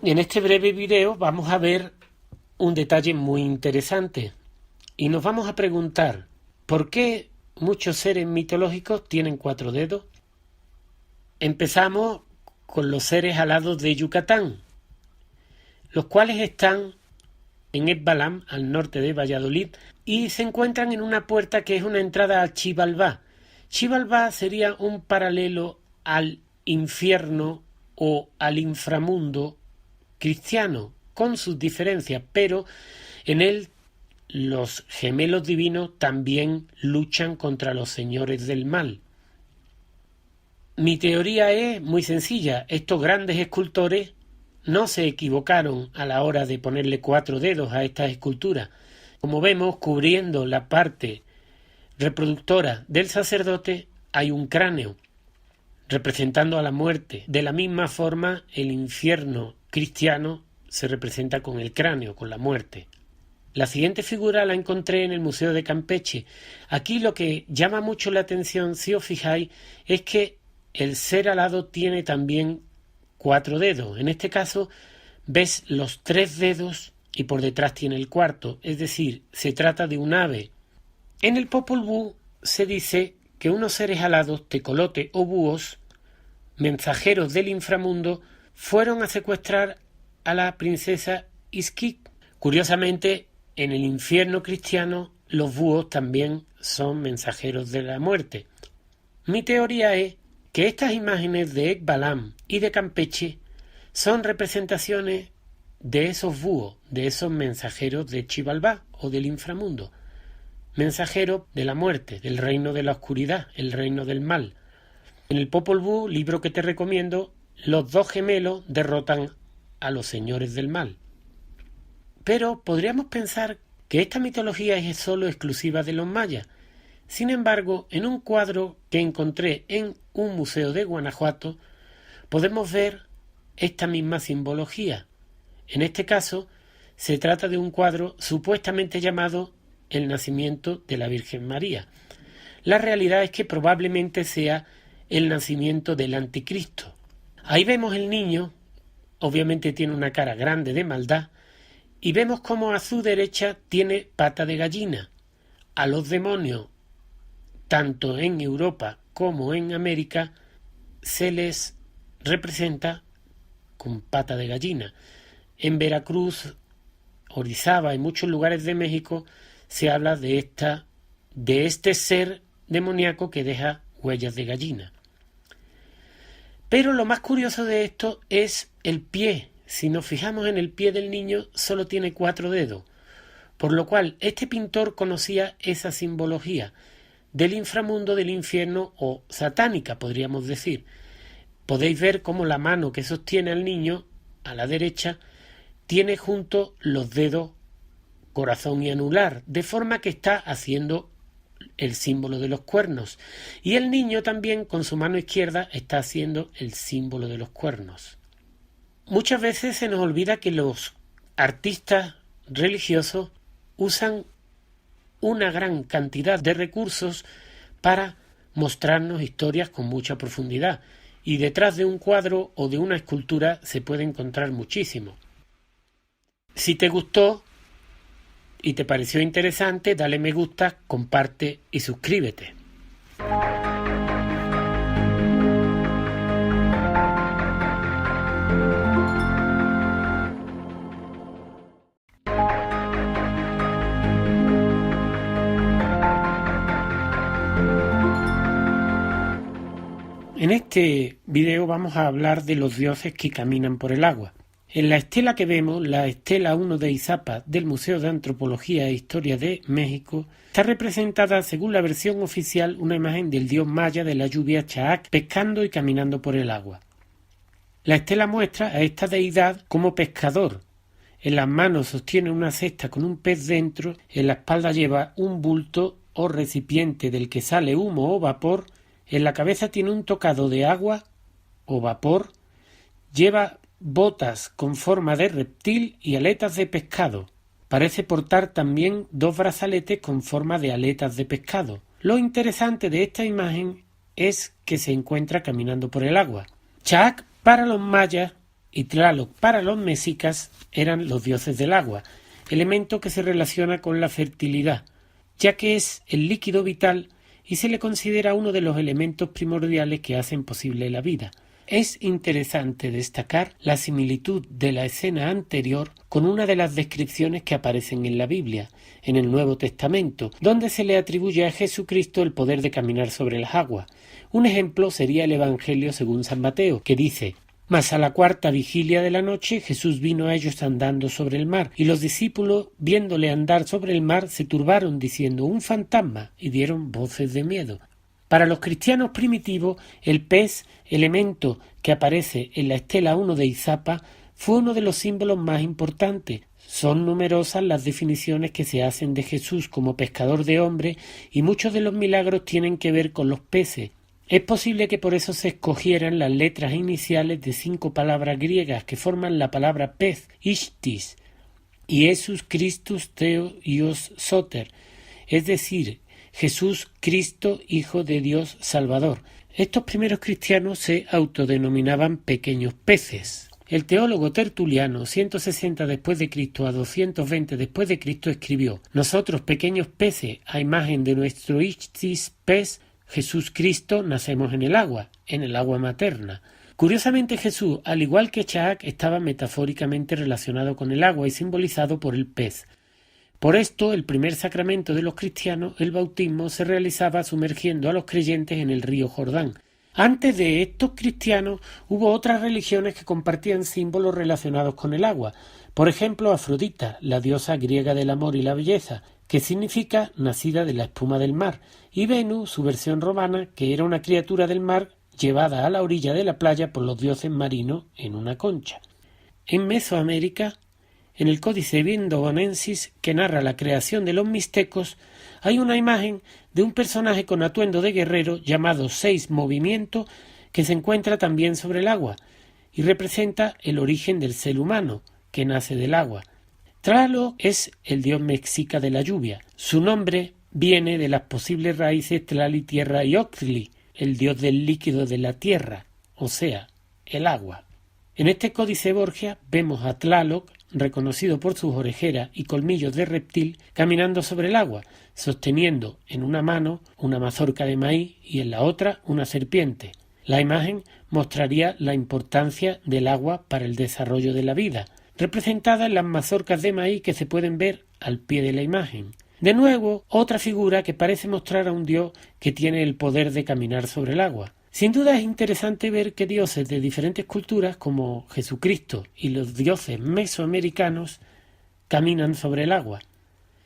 En este breve video vamos a ver un detalle muy interesante y nos vamos a preguntar ¿por qué muchos seres mitológicos tienen 4 dedos? Empezamos con los seres alados de Yucatán, los cuales están en Ekbalam, al norte de Valladolid, y se encuentran en una puerta que es una entrada a Xibalbá. Xibalbá sería un paralelo al infierno o al inframundo cristiano, con sus diferencias, pero en él los gemelos divinos también luchan contra los señores del mal. Mi teoría es muy sencilla. Estos grandes escultores no se equivocaron a la hora de ponerle 4 dedos a estas esculturas. Como vemos, cubriendo la parte reproductora del sacerdote hay un cráneo, representando a la muerte. De la misma forma, el infierno cristiano se representa con el cráneo, con la muerte. La siguiente figura la encontré en el Museo de Campeche. Aquí lo que llama mucho la atención, si os fijáis, es que el ser alado tiene también 4 dedos. En este caso ves los 3 dedos y por detrás tiene el cuarto, es decir, se trata de un ave. En el Popol Vuh se dice que unos seres alados, tecolote o búhos, mensajeros del inframundo, fueron a secuestrar a la princesa Ishkik. Curiosamente, en el infierno cristiano, los búhos también son mensajeros de la muerte. Mi teoría es que estas imágenes de Ekbalam y de Campeche son representaciones de esos búhos, de esos mensajeros de Xibalbá o del inframundo, mensajeros de la muerte, del reino de la oscuridad, el reino del mal. En el Popol Vuh, libro que te recomiendo, los 2 gemelos derrotan a los señores del mal. Pero podríamos pensar que esta mitología es solo exclusiva de los mayas. Sin embargo, en un cuadro que encontré en un museo de Guanajuato, podemos ver esta misma simbología. En este caso, se trata de un cuadro supuestamente llamado El nacimiento de la Virgen María. La realidad es que probablemente sea el nacimiento del Anticristo. Ahí vemos el niño, obviamente tiene una cara grande de maldad, y vemos cómo a su derecha tiene pata de gallina. A los demonios, tanto en Europa como en América, se les representa con pata de gallina. En Veracruz, Orizaba y muchos lugares de México se habla de este ser demoníaco que deja huellas de gallina. Pero lo más curioso de esto es el pie. Si nos fijamos en el pie del niño, solo tiene 4 dedos, por lo cual este pintor conocía esa simbología del inframundo, del infierno o satánica, podríamos decir. Podéis ver cómo la mano que sostiene al niño, a la derecha, tiene junto los dedos corazón y anular, de forma que está haciendo el símbolo de los cuernos. Y el niño también, con su mano izquierda, está haciendo el símbolo de los cuernos. Muchas veces se nos olvida que los artistas religiosos usan una gran cantidad de recursos para mostrarnos historias con mucha profundidad, y detrás de un cuadro o de una escultura se puede encontrar muchísimo. Si te gustó y te pareció interesante, dale me gusta, comparte y suscríbete. En este video vamos a hablar de los dioses que caminan por el agua. En la estela que vemos, la estela 1 de Izapa del Museo de Antropología e Historia de México, está representada, según la versión oficial, una imagen del dios maya de la lluvia Chaak pescando y caminando por el agua. La estela muestra a esta deidad como pescador. En las manos sostiene una cesta con un pez dentro, en la espalda lleva un bulto o recipiente del que sale humo o vapor, en la cabeza tiene un tocado de agua o vapor, lleva botas con forma de reptil y aletas de pescado. parece portar también dos brazaletes con forma de aletas de pescado. Lo interesante de esta imagen es que se encuentra caminando por el agua. Chaac para los mayas y Tlaloc para los mexicas eran los dioses del agua, elemento que se relaciona con la fertilidad, ya que es el líquido vital y se le considera uno de los elementos primordiales que hacen posible la vida. Es interesante destacar la similitud de la escena anterior con una de las descripciones que aparecen en la Biblia, en el Nuevo Testamento, donde se le atribuye a Jesucristo el poder de caminar sobre las aguas. Un ejemplo sería el Evangelio según San Mateo, que dice: «Mas a la cuarta vigilia de la noche Jesús vino a ellos andando sobre el mar, y los discípulos, viéndole andar sobre el mar, se turbaron diciendo: un fantasma, y dieron voces de miedo». Para los cristianos primitivos, el pez, elemento que aparece en la estela 1 de Izapa, fue uno de los símbolos más importantes. Son numerosas las definiciones que se hacen de Jesús como pescador de hombres y muchos de los milagros tienen que ver con los peces. Es posible que por eso se escogieran las letras iniciales de 5 palabras griegas que forman la palabra pez, ichthys, y Iesus Christus Theo Ios Soter, es decir, Jesús Cristo, Hijo de Dios Salvador. Estos primeros cristianos se autodenominaban pequeños peces. El teólogo Tertuliano, 160 después de Cristo a 220 después de Cristo, escribió: «Nosotros, pequeños peces, a imagen de nuestro ichthys pez, Jesús Cristo, nacemos en el agua materna». Curiosamente, Jesús, al igual que Chaac, estaba metafóricamente relacionado con el agua y simbolizado por el pez. Por esto, el primer sacramento de los cristianos, el bautismo, se realizaba sumergiendo a los creyentes en el río Jordán. Antes de estos cristianos hubo otras religiones que compartían símbolos relacionados con el agua. Por ejemplo, Afrodita, la diosa griega del amor y la belleza, que significa nacida de la espuma del mar, y Venus, su versión romana, que era una criatura del mar llevada a la orilla de la playa por los dioses marinos en una concha. En Mesoamérica, en el Códice Vindobonensis, que narra la creación de los mixtecos, hay una imagen de un personaje con atuendo de guerrero llamado Seis Movimiento, que se encuentra también sobre el agua y representa el origen del ser humano, que nace del agua. Tlaloc es el dios mexica de la lluvia. Su nombre viene de las posibles raíces Tlali, tierra, y Oxli, el dios del líquido de la tierra, o sea, el agua. En este Códice Borgia vemos a Tlaloc, reconocido por sus orejeras y colmillos de reptil, caminando sobre el agua, sosteniendo en una mano una mazorca de maíz y en la otra una serpiente. La imagen mostraría la importancia del agua para el desarrollo de la vida, representada en las mazorcas de maíz que se pueden ver al pie de la imagen. De nuevo, otra figura que parece mostrar a un dios que tiene el poder de caminar sobre el agua. Sin duda es interesante ver que dioses de diferentes culturas como Jesucristo y los dioses mesoamericanos caminan sobre el agua.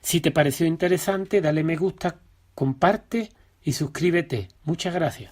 Si te pareció interesante, dale me gusta, comparte y suscríbete. Muchas gracias.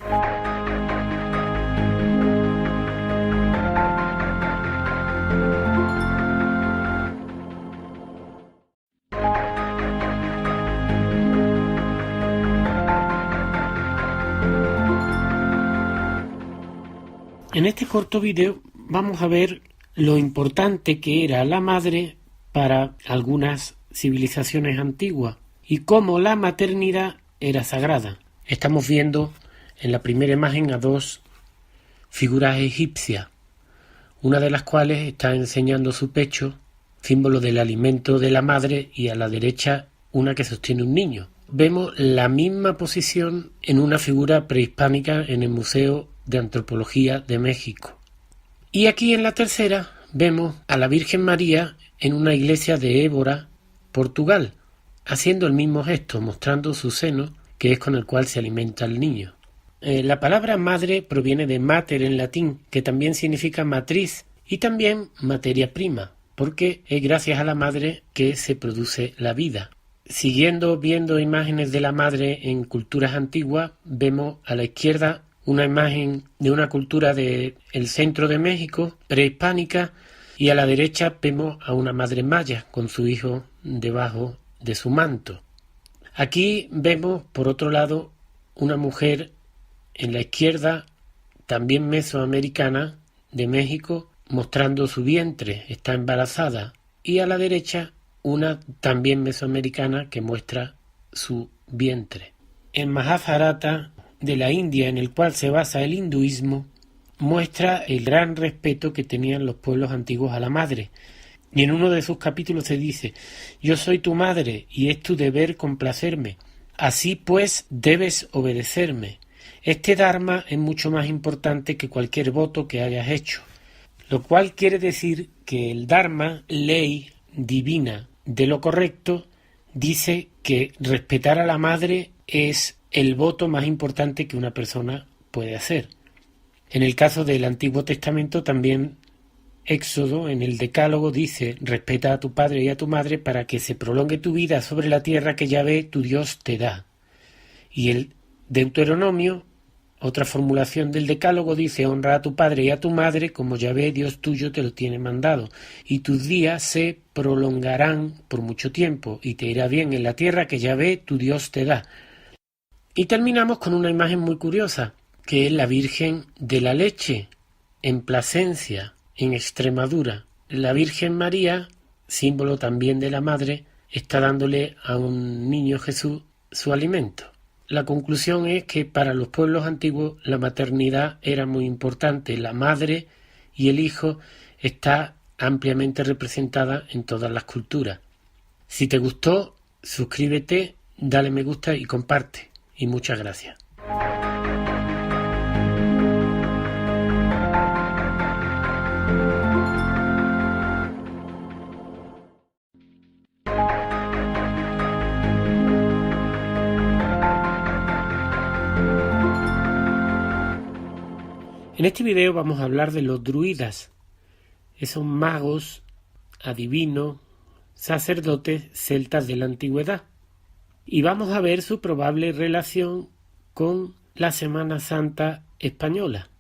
En este corto vídeo vamos a ver lo importante que era la madre para algunas civilizaciones antiguas y cómo la maternidad era sagrada. Estamos viendo en la primera imagen a dos figuras egipcias, una de las cuales está enseñando su pecho, símbolo del alimento de la madre, y a la derecha una que sostiene un niño. Vemos la misma posición en una figura prehispánica en el Museo de Antropología de México. Y aquí en la tercera vemos a la Virgen María en una iglesia de Évora, Portugal, haciendo el mismo gesto, mostrando su seno, que es con el cual se alimenta el niño. La palabra madre proviene de mater en latín, que también significa matriz, y también materia prima, porque es gracias a la madre que se produce la vida. Siguiendo viendo imágenes de la madre en culturas antiguas, vemos a la izquierda una imagen de una cultura del centro de México, prehispánica, y a la derecha vemos a una madre maya con su hijo debajo de su manto. Aquí vemos, por otro lado, una mujer en la izquierda, también mesoamericana, de México, mostrando su vientre, está embarazada, y a la derecha una también mesoamericana que muestra su vientre. El Mahabharata de la India, en el cual se basa el hinduismo, muestra el gran respeto que tenían los pueblos antiguos a la madre. Y en uno de sus capítulos se dice: yo soy tu madre y es tu deber complacerme. Así pues debes obedecerme. Este dharma es mucho más importante que cualquier voto que hayas hecho. Lo cual quiere decir que el dharma, ley divina de lo correcto, dice que respetar a la madre es el voto más importante que una persona puede hacer. En el caso del Antiguo Testamento también Éxodo, en el Decálogo, dice: respeta a tu padre y a tu madre para que se prolongue tu vida sobre la tierra que Yahvé tu Dios te da. Y el Deuteronomio, otra formulación del Decálogo, dice: honra a tu padre y a tu madre como Yahvé Dios tuyo te lo tiene mandado, y tus días se prolongarán por mucho tiempo, y te irá bien en la tierra que Yahvé tu Dios te da. Y terminamos con una imagen muy curiosa, que es la Virgen de la Leche, en Plasencia, en Extremadura. La Virgen María, símbolo también de la madre, está dándole a un niño Jesús su alimento. La conclusión es que para los pueblos antiguos la maternidad era muy importante. La madre y el hijo está ampliamente representada en todas las culturas. Si te gustó, suscríbete, dale me gusta y comparte. Y muchas gracias. En este video vamos a hablar de los druidas, esos magos, adivinos, sacerdotes celtas de la antigüedad. Y vamos a ver su probable relación con la Semana Santa española.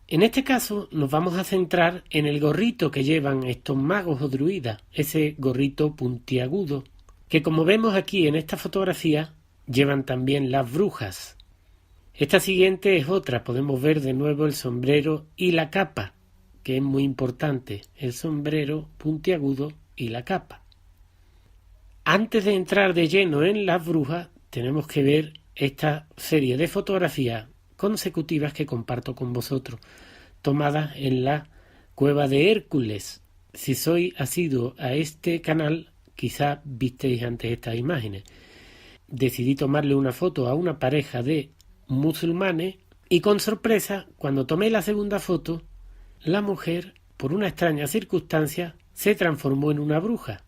En este caso nos vamos a centrar en el gorrito que llevan estos magos o druidas, ese gorrito puntiagudo, que como vemos aquí en esta fotografía, llevan también las brujas. Esta siguiente es otra, podemos ver de nuevo el sombrero y la capa, que es muy importante, el sombrero puntiagudo y la capa. Antes de entrar de lleno en las brujas, tenemos que ver esta serie de fotografías consecutivas que comparto con vosotros, tomadas en la cueva de Hércules. Si sois asiduos a este canal, quizá visteis antes estas imágenes. Decidí tomarle una foto a una pareja de musulmanes y con sorpresa, cuando tomé la segunda foto, la mujer, por una extraña circunstancia, se transformó en una bruja.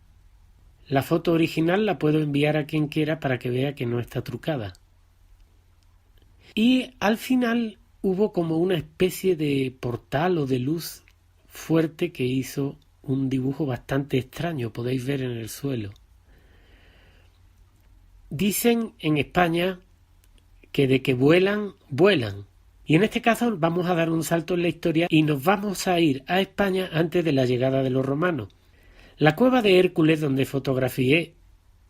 La foto original la puedo enviar a quien quiera para que vea que no está trucada. Y al final hubo como una especie de portal o de luz fuerte que hizo un dibujo bastante extraño, podéis ver en el suelo. Dicen en España que de que vuelan, vuelan. Y en este caso vamos a dar un salto en la historia y nos vamos a ir a España antes de la llegada de los romanos. La cueva de Hércules, donde fotografié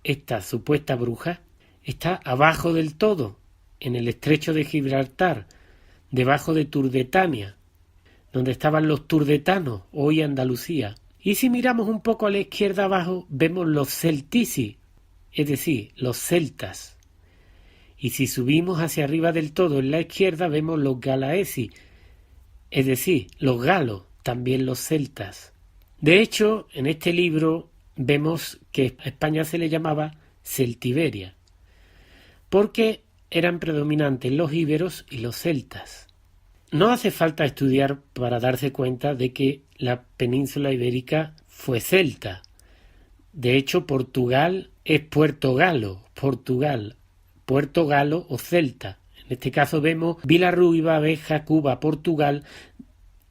esta supuesta bruja, está abajo del todo, en el estrecho de Gibraltar, debajo de Turdetania, donde estaban los turdetanos, hoy Andalucía. Y si miramos un poco a la izquierda abajo, vemos los celtici, es decir, los celtas. Y si subimos hacia arriba del todo en la izquierda, vemos los galaesi, es decir, los galos, también los celtas. De hecho, en este libro vemos que a España se le llamaba Celtiberia, porque eran predominantes los íberos y los celtas. No hace falta estudiar para darse cuenta de que la península ibérica fue celta. De hecho, Portugal es Puerto Galo, Portugal, Puerto Galo o celta. En este caso vemos Vilarruiba, Beja, Cuba, Portugal,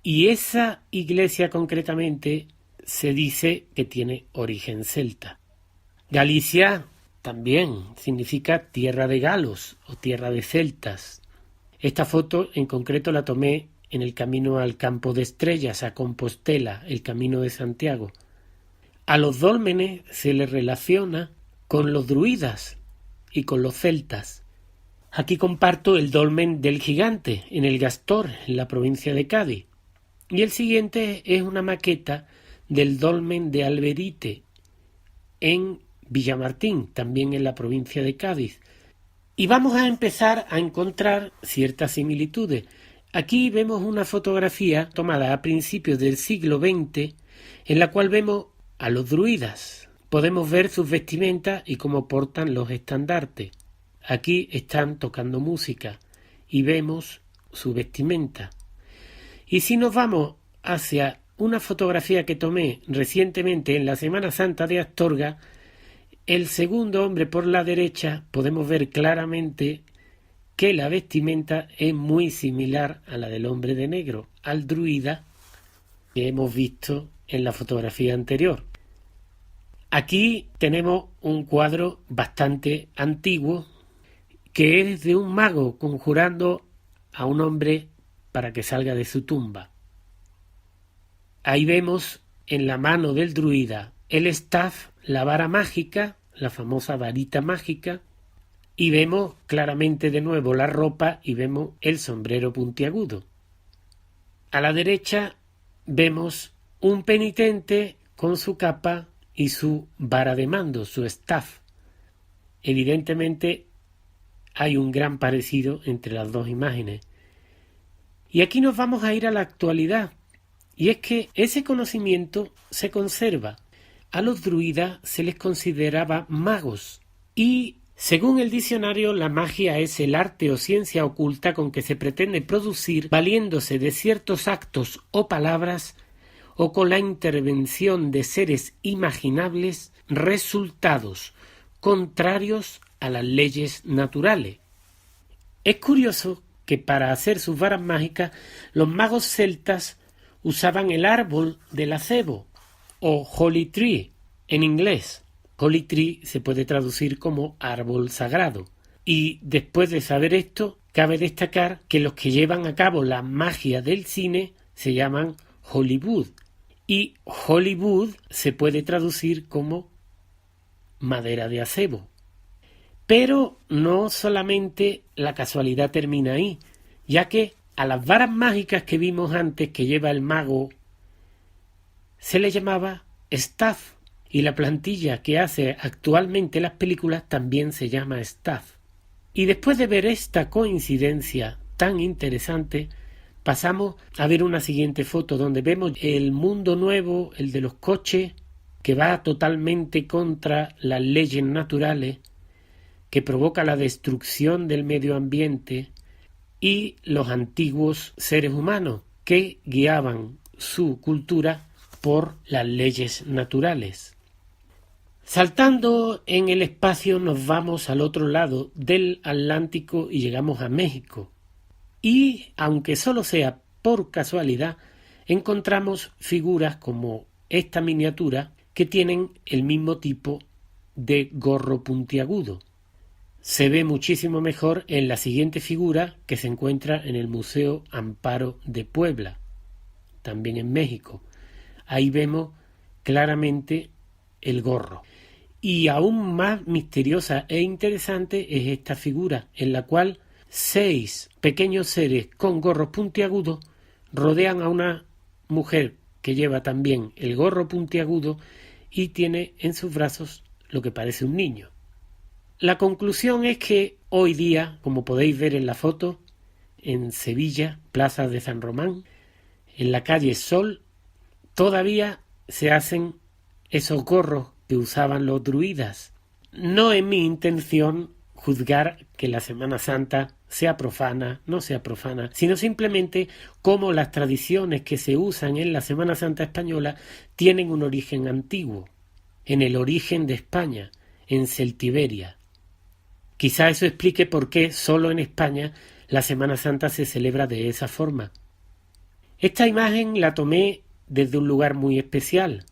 y esa iglesia concretamente se dice que tiene origen celta. Galicia también significa tierra de galos o tierra de celtas. Esta foto en concreto la tomé en el camino al Campo de Estrellas, a Compostela, el Camino de Santiago. A los dólmenes se les relaciona con los druidas y con los celtas. Aquí comparto el dolmen del Gigante, en el Gastor, en la provincia de Cádiz. Y el siguiente es una maqueta del dolmen de Alberite, en Villamartín, también en la provincia de Cádiz. Y vamos a empezar a encontrar ciertas similitudes. Aquí vemos una fotografía tomada a principios del siglo XX en la cual vemos a los druidas. Podemos ver sus vestimentas y cómo portan los estandartes. Aquí están tocando música y vemos su vestimenta. Y si nos vamos hacia una fotografía que tomé recientemente en la Semana Santa de Astorga, el segundo hombre por la derecha podemos ver claramente que la vestimenta es muy similar a la del hombre de negro, al druida que hemos visto en la fotografía anterior. Aquí tenemos un cuadro bastante antiguo que es de un mago conjurando a un hombre para que salga de su tumba. Ahí vemos en la mano del druida el staff, la vara mágica, la famosa varita mágica, y vemos claramente de nuevo la ropa y vemos el sombrero puntiagudo. A la derecha vemos un penitente con su capa y su vara de mando, su staff. Evidentemente hay un gran parecido entre las dos imágenes. Y aquí nos vamos a ir a la actualidad, y es que ese conocimiento se conserva. A los druidas se les consideraba magos, y según el diccionario, la magia es el arte o ciencia oculta con que se pretende producir, valiéndose de ciertos actos o palabras, o con la intervención de seres imaginables, resultados contrarios a las leyes naturales. Es curioso que para hacer sus varas mágicas, los magos celtas usaban el árbol del acebo, o holy tree en inglés. Holy tree se puede traducir como árbol sagrado. Y después de saber esto, cabe destacar que los que llevan a cabo la magia del cine se llaman Hollywood. Y Hollywood se puede traducir como madera de acebo. Pero no solamente la casualidad termina ahí, ya que a las varas mágicas que vimos antes que lleva el mago se le llamaba staff, y la plantilla que hace actualmente las películas también se llama staff. Y después de ver esta coincidencia tan interesante, pasamos a ver una siguiente foto donde vemos el mundo nuevo, el de los coches, que va totalmente contra las leyes naturales, que provoca la destrucción del medio ambiente, y los antiguos seres humanos que guiaban su cultura por las leyes naturales. Saltando en el espacio nos vamos al otro lado del Atlántico y llegamos a México. Y, aunque solo sea por casualidad, encontramos figuras como esta miniatura que tienen el mismo tipo de gorro puntiagudo. Se ve muchísimo mejor en la siguiente figura que se encuentra en el Museo Amparo de Puebla, también en México. Ahí vemos claramente el gorro. Y aún más misteriosa e interesante es esta figura, en la cual 6 pequeños seres con gorros puntiagudos rodean a una mujer que lleva también el gorro puntiagudo y tiene en sus brazos lo que parece un niño. La conclusión es que hoy día, como podéis ver en la foto, en Sevilla, Plaza de San Román, en la calle Sol, todavía se hacen esos gorros que usaban los druidas. No es mi intención juzgar que la Semana Santa sea profana, no sea profana, sino simplemente cómo las tradiciones que se usan en la Semana Santa española tienen un origen antiguo, en el origen de España, en Celtiberia. Quizá eso explique por qué solo en España la Semana Santa se celebra de esa forma. Esta imagen la tomé desde un lugar muy especial,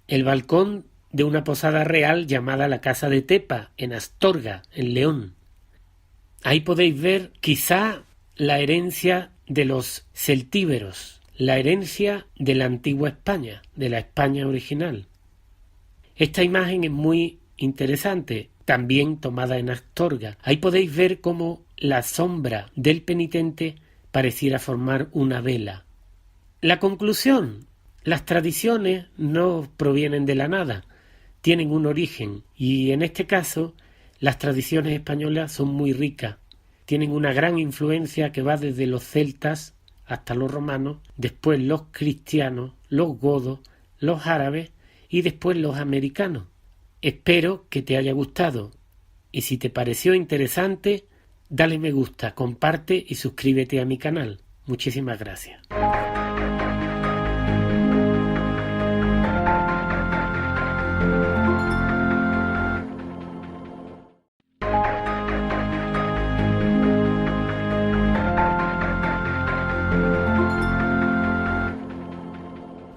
el balcón de una posada real llamada la Casa de Tepa, en Astorga, en León. Ahí podéis ver quizá la herencia de los celtíberos, la herencia de la antigua España, de la España original. Esta imagen es muy interesante, también tomada en Astorga. Ahí podéis ver cómo la sombra del penitente pareciera formar una vela. La conclusión: las tradiciones no provienen de la nada, tienen un origen, y en este caso las tradiciones españolas son muy ricas. Tienen una gran influencia que va desde los celtas hasta los romanos, después los cristianos, los godos, los árabes y después los americanos. Espero que te haya gustado, y si te pareció interesante, dale me gusta, comparte y suscríbete a mi canal. Muchísimas gracias.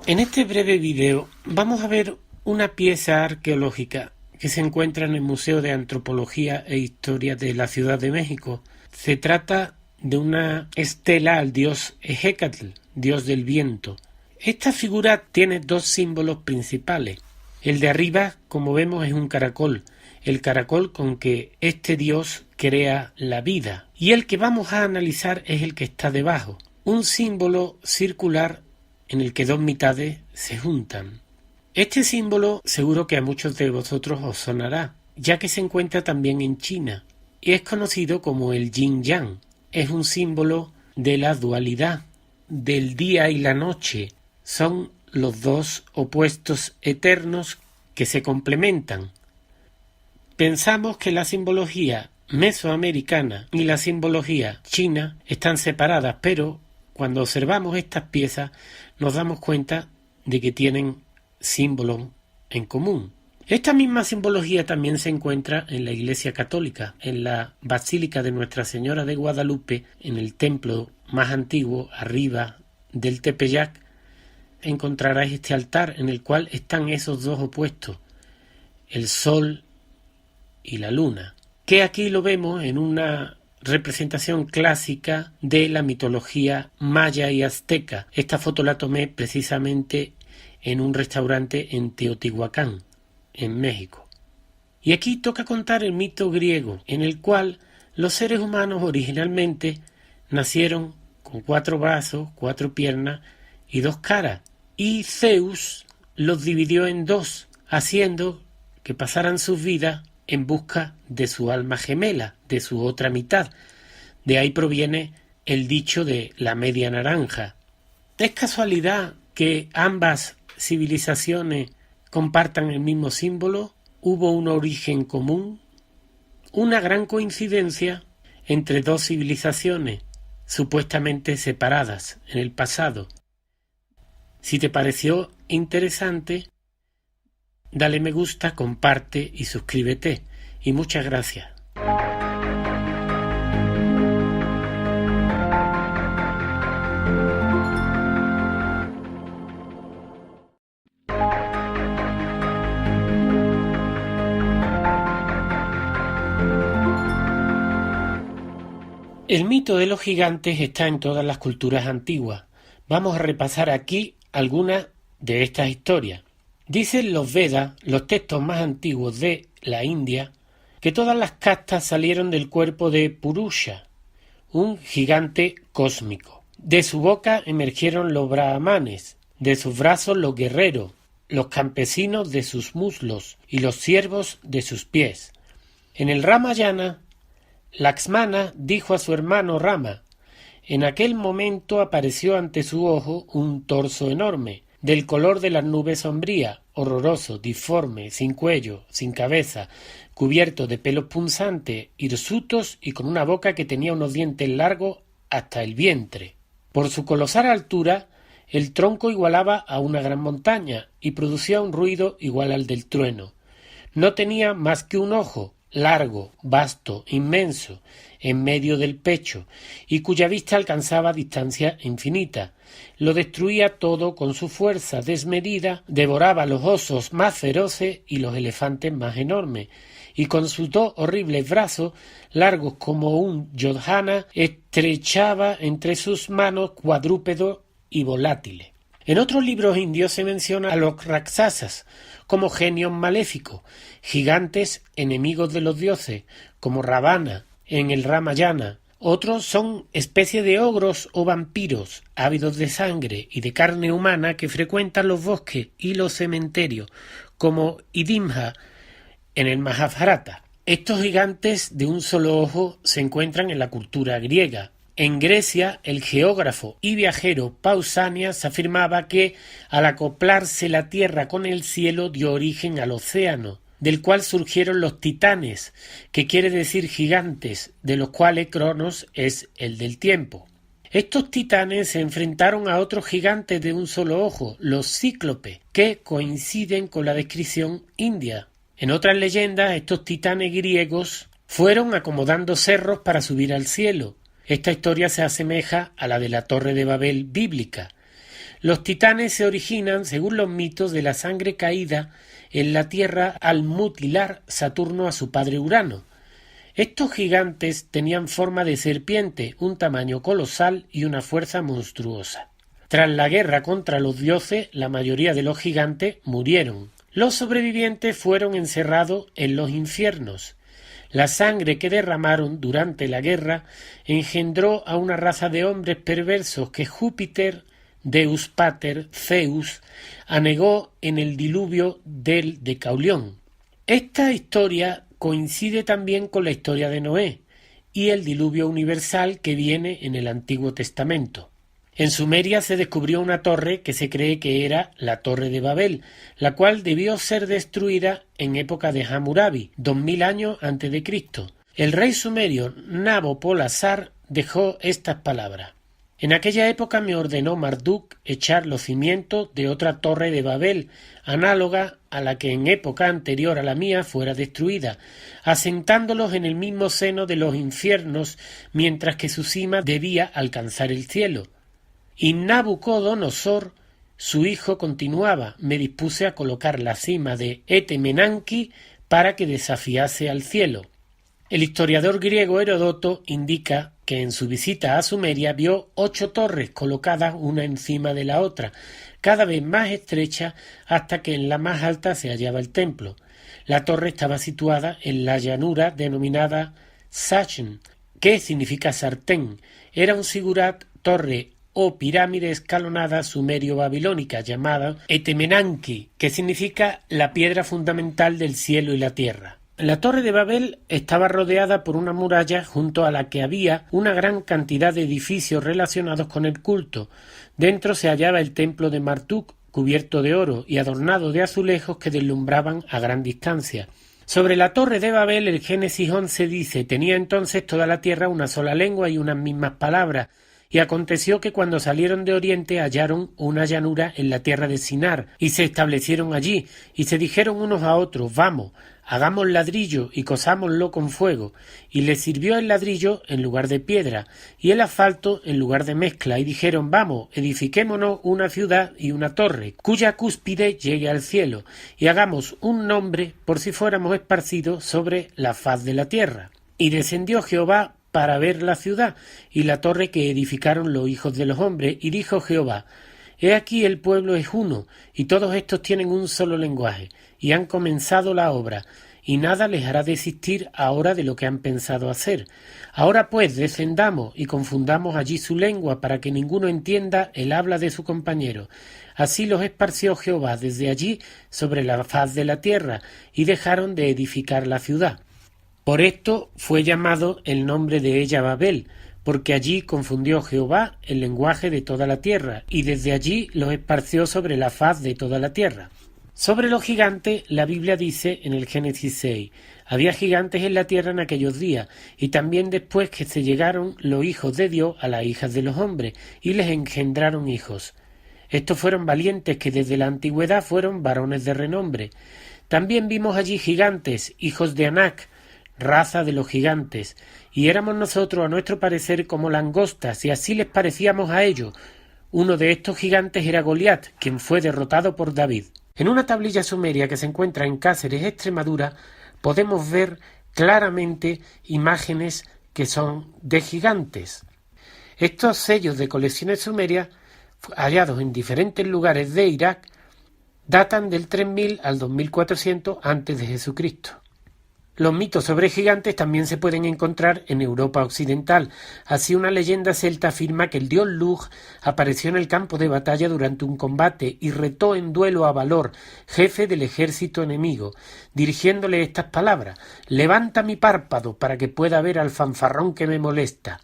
En este breve video vamos a ver una pieza arqueológica que se encuentra en el Museo de Antropología e Historia de la Ciudad de México. Se trata de una estela al dios Ejecatl, dios del viento. Esta figura tiene dos símbolos principales. El de arriba, como vemos, es un caracol, el caracol con que este dios crea la vida. Y el que vamos a analizar es el que está debajo, un símbolo circular en el que dos mitades se juntan. Este símbolo seguro que a muchos de vosotros os sonará, ya que se encuentra también en China, y es conocido como el yin-yang. Es un símbolo de la dualidad, del día y la noche. Son los dos opuestos eternos que se complementan. Pensamos que la simbología mesoamericana y la simbología china están separadas, pero cuando observamos estas piezas nos damos cuenta de que tienen símbolos en común. Esta misma simbología también se encuentra en la Iglesia Católica, en la Basílica de Nuestra Señora de Guadalupe, en el templo más antiguo, arriba del Tepeyac, encontrarás este altar en el cual están esos dos opuestos, el sol y la luna, que aquí lo vemos en una representación clásica de la mitología maya y azteca. Esta foto la tomé precisamente en un restaurante en Teotihuacán, en México. Y aquí toca contar el mito griego, en el cual los seres humanos originalmente nacieron con 4 brazos, 4 piernas y 2 caras, y Zeus los dividió en 2, haciendo que pasaran sus vidas en busca de su alma gemela, de su otra mitad. De ahí proviene el dicho de la media naranja. ¿Es casualidad que ambas civilizaciones compartan el mismo símbolo? ¿Hubo un origen común? Una gran coincidencia entre dos civilizaciones supuestamente separadas en el pasado. Si te pareció interesante, dale me gusta, comparte y suscríbete. Y muchas gracias. El mito de los gigantes está en todas las culturas antiguas. Vamos a repasar aquí algunas de estas historias. Dicen los Vedas, los textos más antiguos de la India, que todas las castas salieron del cuerpo de Purusha, un gigante cósmico. De su boca emergieron los brahmanes, de sus brazos los guerreros, los campesinos de sus muslos y los siervos de sus pies. En el Ramayana, Lakshmana dijo a su hermano Rama: en aquel momento apareció ante su ojo un torso enorme, del color de las nubes sombría, horroroso, disforme, sin cuello, sin cabeza, cubierto de pelos punzantes, hirsutos y con una boca que tenía unos dientes largos hasta el vientre. Por su colosal altura, el tronco igualaba a una gran montaña y producía un ruido igual al del trueno. No tenía más que un ojo, largo, vasto, inmenso, en medio del pecho, y cuya vista alcanzaba distancia infinita. Lo destruía todo con su fuerza desmedida, devoraba los osos más feroces y los elefantes más enormes, y con sus 2 horribles brazos, largos como un yodhana, estrechaba entre sus manos cuadrúpedos y volátiles. En otros libros indios se menciona a los Raksasas como genios maléficos, gigantes enemigos de los dioses, como Ravana en el Ramayana. Otros son especies de ogros o vampiros, ávidos de sangre y de carne humana que frecuentan los bosques y los cementerios, como Idimha en el Majábharata. Estos gigantes de un solo ojo se encuentran en la cultura griega. En Grecia, el geógrafo y viajero Pausanias afirmaba que al acoplarse la tierra con el cielo dio origen al océano, del cual surgieron los titanes, que quiere decir gigantes, de los cuales Cronos es el del tiempo. Estos titanes se enfrentaron a otros gigantes de un solo ojo, los cíclopes, que coinciden con la descripción india. En otras leyendas, estos titanes griegos fueron acomodando cerros para subir al cielo. Esta historia se asemeja a la de la Torre de Babel bíblica. Los titanes se originan, según los mitos, de la sangre caída en la tierra al mutilar Saturno a su padre Urano. Estos gigantes tenían forma de serpiente, un tamaño colosal y una fuerza monstruosa. Tras la guerra contra los dioses, la mayoría de los gigantes murieron. Los sobrevivientes fueron encerrados en los infiernos. La sangre que derramaron durante la guerra engendró a una raza de hombres perversos que Júpiter, Deus Pater, Zeus, anegó en el diluvio del Decaulión. Esta historia coincide también con la historia de Noé y el diluvio universal que viene en el Antiguo Testamento. En Sumeria se descubrió una torre que se cree que era la Torre de Babel, la cual debió ser destruida en época de Hammurabi, 2000 años antes de Cristo. El rey sumerio Nabopolassar dejó estas palabras: en aquella época me ordenó Marduk echar los cimientos de otra torre de Babel, análoga a la que en época anterior a la mía fuera destruida, asentándolos en el mismo seno de los infiernos, mientras que su cima debía alcanzar el cielo. Y Nabucodonosor, su hijo, continuaba: me dispuse a colocar la cima de Etemenanki para que desafiase al cielo. El historiador griego Heródoto indica que en su visita a Sumeria vio 8 torres colocadas una encima de la otra, cada vez más estrechas, hasta que en la más alta se hallaba el templo. La torre estaba situada en la llanura denominada Sachem, que significa sartén. Era un sigurat, torre o pirámide escalonada sumerio-babilónica llamada Etemenanki, que significa la piedra fundamental del cielo y la tierra. La Torre de Babel estaba rodeada por una muralla junto a la que había una gran cantidad de edificios relacionados con el culto. Dentro se hallaba el templo de Marduk, cubierto de oro y adornado de azulejos que deslumbraban a gran distancia. Sobre la Torre de Babel el Génesis 11 dice: tenía entonces toda la tierra una sola lengua y unas mismas palabras. Y aconteció que cuando salieron de oriente hallaron una llanura en la tierra de Sinar, y se establecieron allí, y se dijeron unos a otros: vamos, hagamos ladrillo y cosámoslo con fuego. Y les sirvió el ladrillo en lugar de piedra, y el asfalto en lugar de mezcla, y dijeron: vamos, edifiquémonos una ciudad y una torre, cuya cúspide llegue al cielo, y hagamos un nombre por si fuéramos esparcidos sobre la faz de la tierra. Y descendió Jehová para ver la ciudad y la torre que edificaron los hijos de los hombres, y dijo Jehová: he aquí el pueblo es uno, y todos estos tienen un solo lenguaje, y han comenzado la obra, y nada les hará desistir ahora de lo que han pensado hacer. Ahora pues descendamos y confundamos allí su lengua, para que ninguno entienda el habla de su compañero. Así los esparció Jehová desde allí sobre la faz de la tierra, y dejaron de edificar la ciudad. Por esto fue llamado el nombre de ella Babel, porque allí confundió Jehová el lenguaje de toda la tierra, y desde allí los esparció sobre la faz de toda la tierra. Sobre los gigantes, la Biblia dice en el Génesis 6: había gigantes en la tierra en aquellos días, y también después que se llegaron los hijos de Dios a las hijas de los hombres, y les engendraron hijos. Estos fueron valientes que desde la antigüedad fueron varones de renombre. También vimos allí gigantes, hijos de Anac, raza de los gigantes, y éramos nosotros a nuestro parecer como langostas, y así les parecíamos a ellos. Uno de estos gigantes era Goliat, quien fue derrotado por David. En una tablilla sumeria que se encuentra en Cáceres, Extremadura, podemos ver claramente imágenes que son de gigantes. Estos sellos de colecciones sumerias, hallados en diferentes lugares de Irak, datan del 3000 al 2400 a.C. Los mitos sobre gigantes también se pueden encontrar en Europa occidental. Así, una leyenda celta afirma que el dios Lugh apareció en el campo de batalla durante un combate y retó en duelo a Valor, jefe del ejército enemigo, dirigiéndole estas palabras: «Levanta mi párpado para que pueda ver al fanfarrón que me molesta».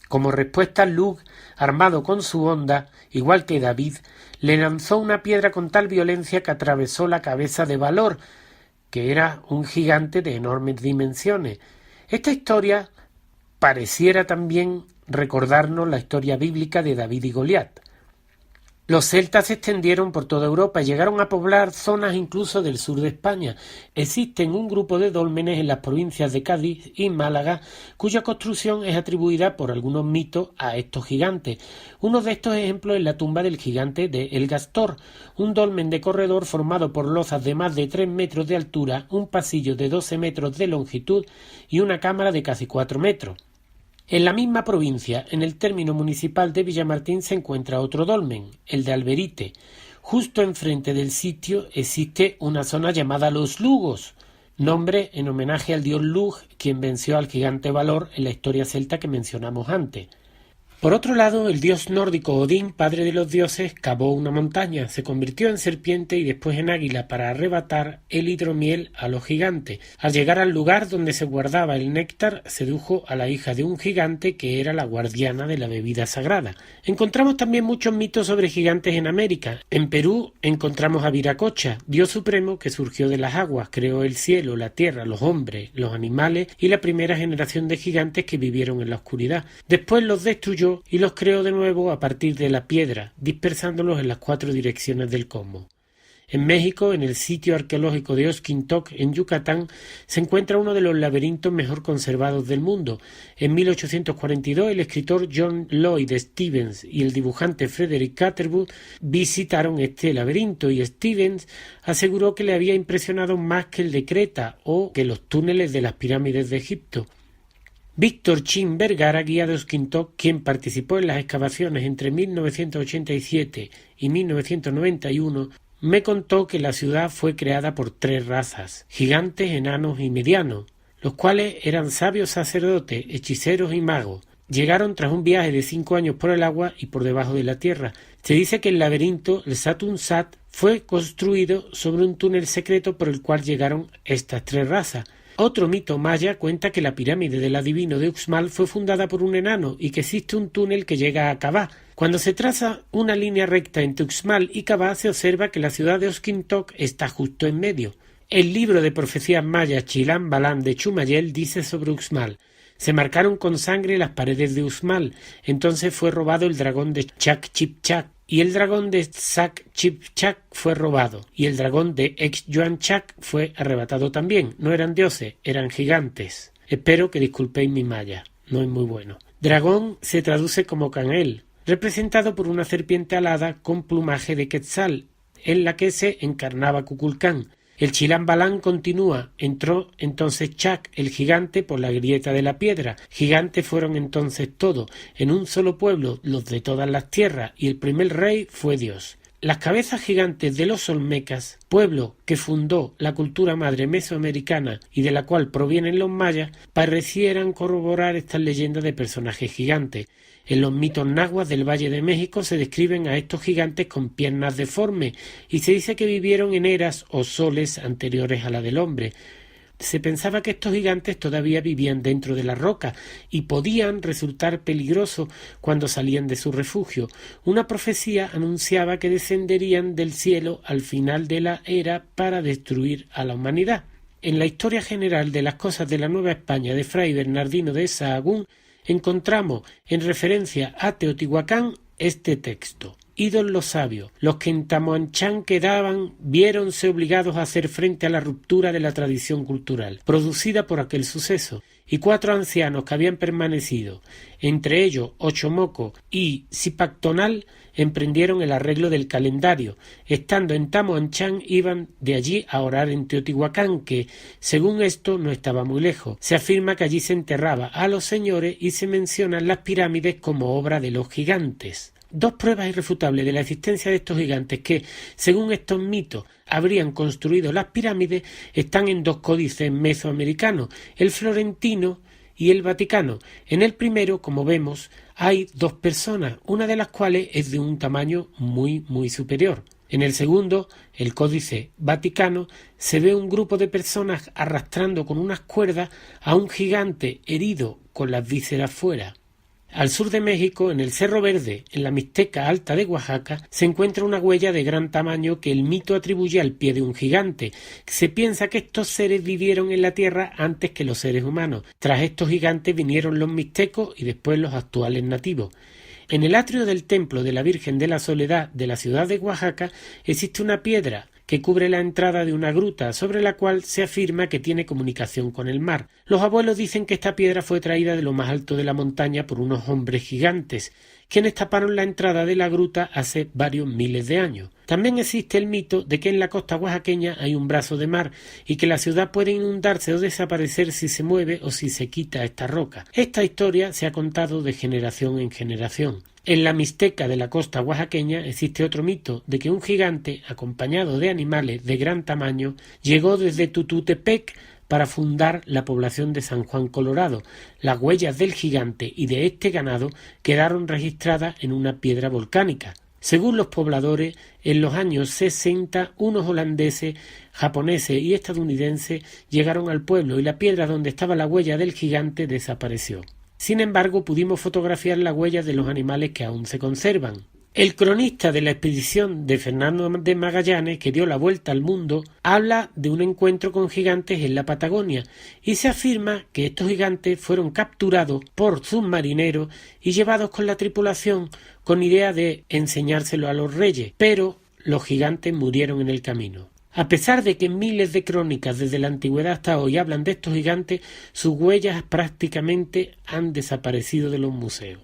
Como respuesta, Lugh, armado con su honda, igual que David, le lanzó una piedra con tal violencia que atravesó la cabeza de Valor, que era un gigante de enormes dimensiones. Esta historia pareciera también recordarnos la historia bíblica de David y Goliat. Los celtas se extendieron por toda Europa y llegaron a poblar zonas incluso del sur de España. Existen un grupo de dólmenes en las provincias de Cádiz y Málaga, cuya construcción es atribuida por algunos mitos a estos gigantes. Uno de estos ejemplos es la tumba del gigante de El Gastor, un dolmen de corredor formado por lozas de más de 3 metros de altura, un pasillo de 12 metros de longitud y una cámara de casi 4 metros. En la misma provincia, en el término municipal de Villamartín, se encuentra otro dolmen, el de Alberite. Justo enfrente del sitio existe una zona llamada Los Lugos, nombre en homenaje al dios Lugh, quien venció al gigante Valor en la historia celta que mencionamos antes. Por otro lado, el dios nórdico Odín, padre de los dioses, cavó una montaña, se convirtió en serpiente y después en águila para arrebatar el hidromiel a los gigantes. Al llegar al lugar donde se guardaba el néctar, sedujo a la hija de un gigante que era la guardiana de la bebida sagrada. Encontramos también muchos mitos sobre gigantes en América. En Perú encontramos a Viracocha, dios supremo que surgió de las aguas, creó el cielo, la tierra, los hombres, los animales y la primera generación de gigantes que vivieron en la oscuridad. Después los destruyó y los creó de nuevo a partir de la piedra, dispersándolos en las 4 direcciones del cosmos. En México, en el sitio arqueológico de Oxquintoc, en Yucatán, se encuentra uno de los laberintos mejor conservados del mundo. En 1842, el escritor John Lloyd Stephens y el dibujante Frederick Catherwood visitaron este laberinto y Stephens aseguró que le había impresionado más que el de Creta o que los túneles de las pirámides de Egipto. Víctor Chin Vergara, guía de Oxquintoc, quien participó en las excavaciones entre 1987 y 1991, me contó que la ciudad fue creada por 3 razas, gigantes, enanos y medianos, los cuales eran sabios sacerdotes, hechiceros y magos. Llegaron tras un viaje de 5 años por el agua y por debajo de la tierra. Se dice que el laberinto, el Satun Sat, fue construido sobre un túnel secreto por el cual llegaron estas 3 razas. Otro mito maya cuenta que la pirámide del adivino de Uxmal fue fundada por un enano y que existe un túnel que llega a Kabah. Cuando se traza una línea recta entre Uxmal y Kabah se observa que la ciudad de Oxquintoc está justo en medio. El libro de profecías mayas Chilam Balam de Chumayel dice sobre Uxmal: se marcaron con sangre las paredes de Uxmal, entonces fue robado el dragón de Chak-Chip-Chak, y el dragón de Sak-Chip-Chak fue robado, y el dragón de Ex-Yuan-Chak fue arrebatado también. No eran dioses, eran gigantes. Espero que disculpéis mi maya, no es muy bueno. Dragón se traduce como Canel, representado por una serpiente alada con plumaje de quetzal, en la que se encarnaba Kukulcán. El Chilam Balam continúa. Entró entonces Chak, el gigante, por la grieta de la piedra. Gigantes fueron entonces todos, en un solo pueblo, los de todas las tierras, y el primer rey fue Dios. Las cabezas gigantes de los olmecas, pueblo que fundó la cultura madre mesoamericana y de la cual provienen los mayas, parecieran corroborar estas leyendas de personajes gigantes. En los mitos nahuas del Valle de México se describen a estos gigantes con piernas deformes y se dice que vivieron en eras o soles anteriores a la del hombre. Se pensaba que estos gigantes todavía vivían dentro de la roca y podían resultar peligrosos cuando salían de su refugio. Una profecía anunciaba que descenderían del cielo al final de la era para destruir a la humanidad. En la historia general de las cosas de la Nueva España de Fray Bernardino de Sahagún encontramos en referencia a Teotihuacán este texto: idos los sabios, los que en Tamoanchán quedaban, viéronse obligados a hacer frente a la ruptura de la tradición cultural producida por aquel suceso, y 4 ancianos que habían permanecido, entre ellos Ochomoco y Zipactonal, emprendieron el arreglo del calendario. Estando en Tamoanchán, iban de allí a orar en Teotihuacán, que, según esto, no estaba muy lejos. Se afirma que allí se enterraba a los señores y se mencionan las pirámides como obra de los gigantes. Dos pruebas irrefutables de la existencia de estos gigantes que, según estos mitos, habrían construido las pirámides están en dos códices mesoamericanos, el florentino y el vaticano. En el primero, como vemos, hay dos personas, una de las cuales es de un tamaño muy superior. En el segundo, el Códice Vaticano, se ve un grupo de personas arrastrando con unas cuerdas a un gigante herido con las vísceras fuera. Al sur de México, en el Cerro Verde, en la Mixteca Alta de Oaxaca, se encuentra una huella de gran tamaño que el mito atribuye al pie de un gigante. Se piensa que estos seres vivieron en la tierra antes que los seres humanos. Tras estos gigantes vinieron los mixtecos y después los actuales nativos. En el atrio del templo de la Virgen de la Soledad de la ciudad de Oaxaca existe una piedra que cubre la entrada de una gruta sobre la cual se afirma que tiene comunicación con el mar. Los abuelos dicen que esta piedra fue traída de lo más alto de la montaña por unos hombres gigantes, quienes taparon la entrada de la gruta hace varios miles de años. También existe el mito de que en la costa oaxaqueña hay un brazo de mar y que la ciudad puede inundarse o desaparecer si se mueve o si se quita esta roca. Esta historia se ha contado de generación en generación. En la Mixteca de la costa oaxaqueña existe otro mito de que un gigante, acompañado de animales de gran tamaño, llegó desde Tututepec para fundar la población de San Juan Colorado. Las huellas del gigante y de este ganado quedaron registradas en una piedra volcánica. Según los pobladores, en los años 60 unos holandeses, japoneses y estadounidenses llegaron al pueblo y la piedra donde estaba la huella del gigante desapareció. Sin embargo, pudimos fotografiar las huellas de los animales que aún se conservan. El cronista de la expedición de Fernando de Magallanes, que dio la vuelta al mundo, habla de un encuentro con gigantes en la Patagonia y se afirma que estos gigantes fueron capturados por submarineros y llevados con la tripulación con idea de enseñárselo a los reyes, pero los gigantes murieron en el camino. A pesar de que miles de crónicas desde la antigüedad hasta hoy hablan de estos gigantes, sus huellas prácticamente han desaparecido de los museos.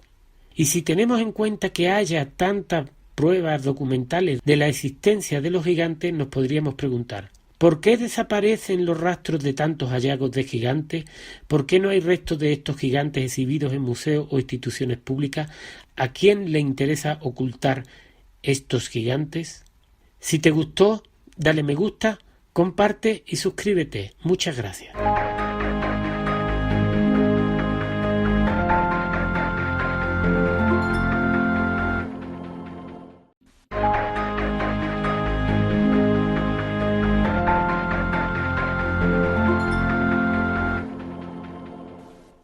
Y si tenemos en cuenta que haya tantas pruebas documentales de la existencia de los gigantes, nos podríamos preguntar, ¿por qué desaparecen los rastros de tantos hallazgos de gigantes? ¿Por qué no hay restos de estos gigantes exhibidos en museos o instituciones públicas? ¿A quién le interesa ocultar estos gigantes? Si te gustó, dale me gusta, comparte y suscríbete. Muchas gracias.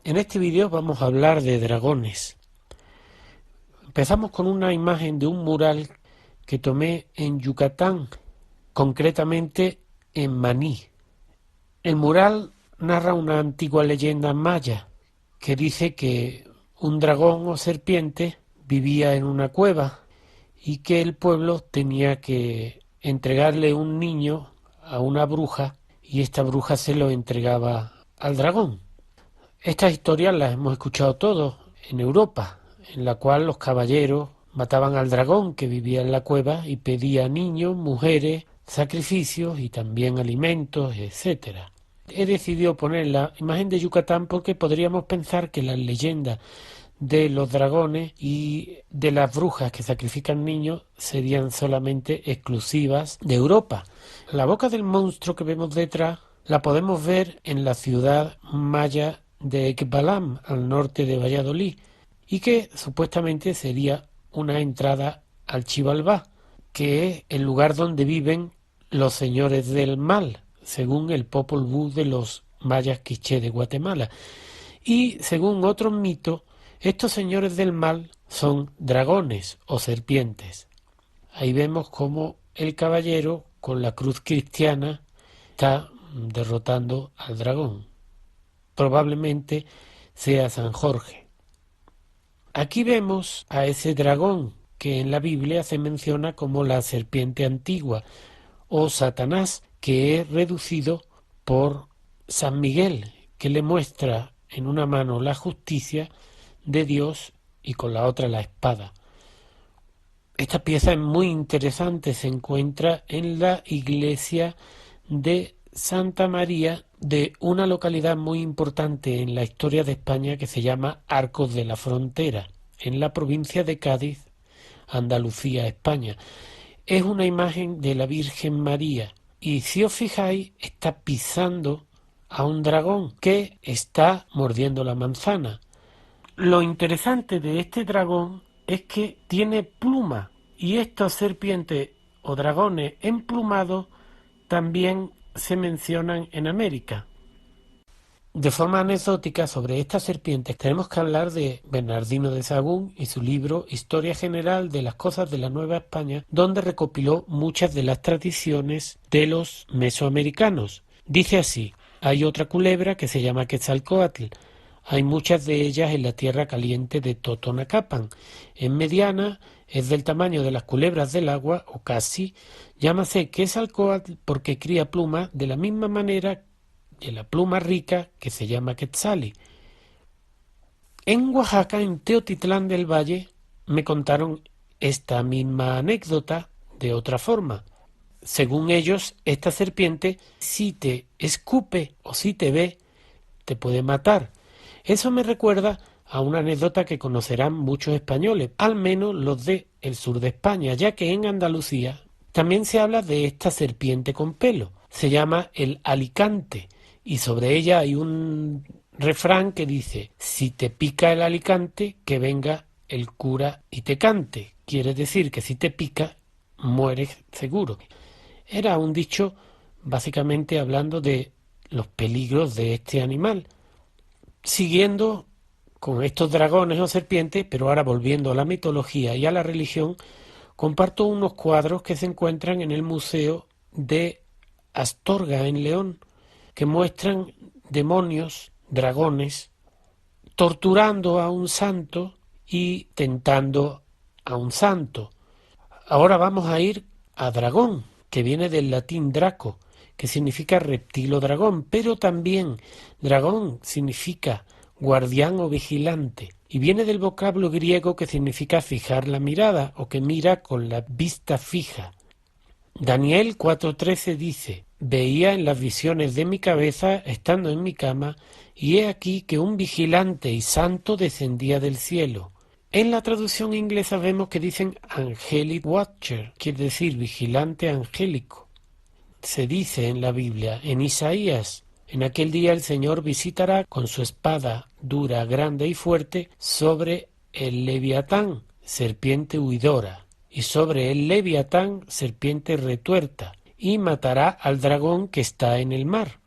En este vídeo vamos a hablar de dragones. Empezamos con una imagen de un mural que tomé en Yucatán, concretamente en Maní. El mural narra una antigua leyenda maya que dice que un dragón o serpiente vivía en una cueva y que el pueblo tenía que entregarle un niño a una bruja y esta bruja se lo entregaba al dragón. Estas historias las hemos escuchado todos en Europa, en la cual los caballeros mataban al dragón que vivía en la cueva y pedía niños, mujeres, sacrificios y también alimentos, etcétera. He decidido poner la imagen de Yucatán porque podríamos pensar que las leyendas de los dragones y de las brujas que sacrifican niños serían solamente exclusivas de Europa. La boca del monstruo que vemos detrás la podemos ver en la ciudad maya de Ekbalam, al norte de Valladolid, y que supuestamente sería una entrada al Xibalbá, que es el lugar donde viven los señores del mal, según el Popol Vuh de los mayas quiché de Guatemala. Y según otros mitos, estos señores del mal son dragones o serpientes. Ahí vemos cómo el caballero con la cruz cristiana está derrotando al dragón. Probablemente sea San Jorge. Aquí vemos a ese dragón que en la Biblia se menciona como la serpiente antigua o Satanás, que es reducido por San Miguel, que le muestra en una mano la justicia de Dios y con la otra la espada. Esta pieza es muy interesante, se encuentra en la iglesia de Santa María de una localidad muy importante en la historia de España que se llama Arcos de la Frontera, en la provincia de Cádiz, Andalucía, España. Es una imagen de la Virgen María y si os fijáis está pisando a un dragón que está mordiendo la manzana. Lo interesante de este dragón es que tiene pluma y estas serpientes o dragones emplumados también se mencionan en América. De forma anecdótica sobre estas serpientes tenemos que hablar de Bernardino de Sahagún y su libro Historia General de las Cosas de la Nueva España, donde recopiló muchas de las tradiciones de los mesoamericanos. Dice así: hay otra culebra que se llama Quetzalcóatl. Hay muchas de ellas en la tierra caliente de Totonacapan. Es mediana, es del tamaño de las culebras del agua, o casi. Llámase Quetzalcóatl porque cría plumas de la misma manera de la pluma rica que se llama Quetzali. En Oaxaca, en Teotitlán del Valle, me contaron esta misma anécdota de otra forma. Según ellos, esta serpiente, si te escupe o si te ve, te puede matar. Eso me recuerda a una anécdota que conocerán muchos españoles, al menos los de el sur de España, ya que en Andalucía también se habla de esta serpiente con pelo. Se llama el alicante y sobre ella hay un refrán que dice: si te pica el alicante, que venga el cura y te cante. Quiere decir que si te pica, mueres seguro. Era un dicho básicamente hablando de los peligros de este animal. Siguiendo con estos dragones o serpientes, pero ahora volviendo a la mitología y a la religión, comparto unos cuadros que se encuentran en el Museo de Astorga, en León, que muestran demonios, dragones, torturando a un santo y tentando a un santo. Ahora vamos a ir a dragón, que viene del latín draco, que significa reptil o dragón, pero también dragón significa guardián o vigilante, y viene del vocablo griego que significa fijar la mirada o que mira con la vista fija. Daniel 4:13 dice: veía en las visiones de mi cabeza, estando en mi cama, y he aquí que un vigilante y santo descendía del cielo. En la traducción inglesa vemos que dicen angelic watcher, quiere decir vigilante angélico. Se dice en la Biblia, en Isaías: en aquel día el Señor visitará con su espada dura, grande y fuerte sobre el Leviatán, serpiente huidora, y sobre el Leviatán, serpiente retuerta, y matará al dragón que está en el mar.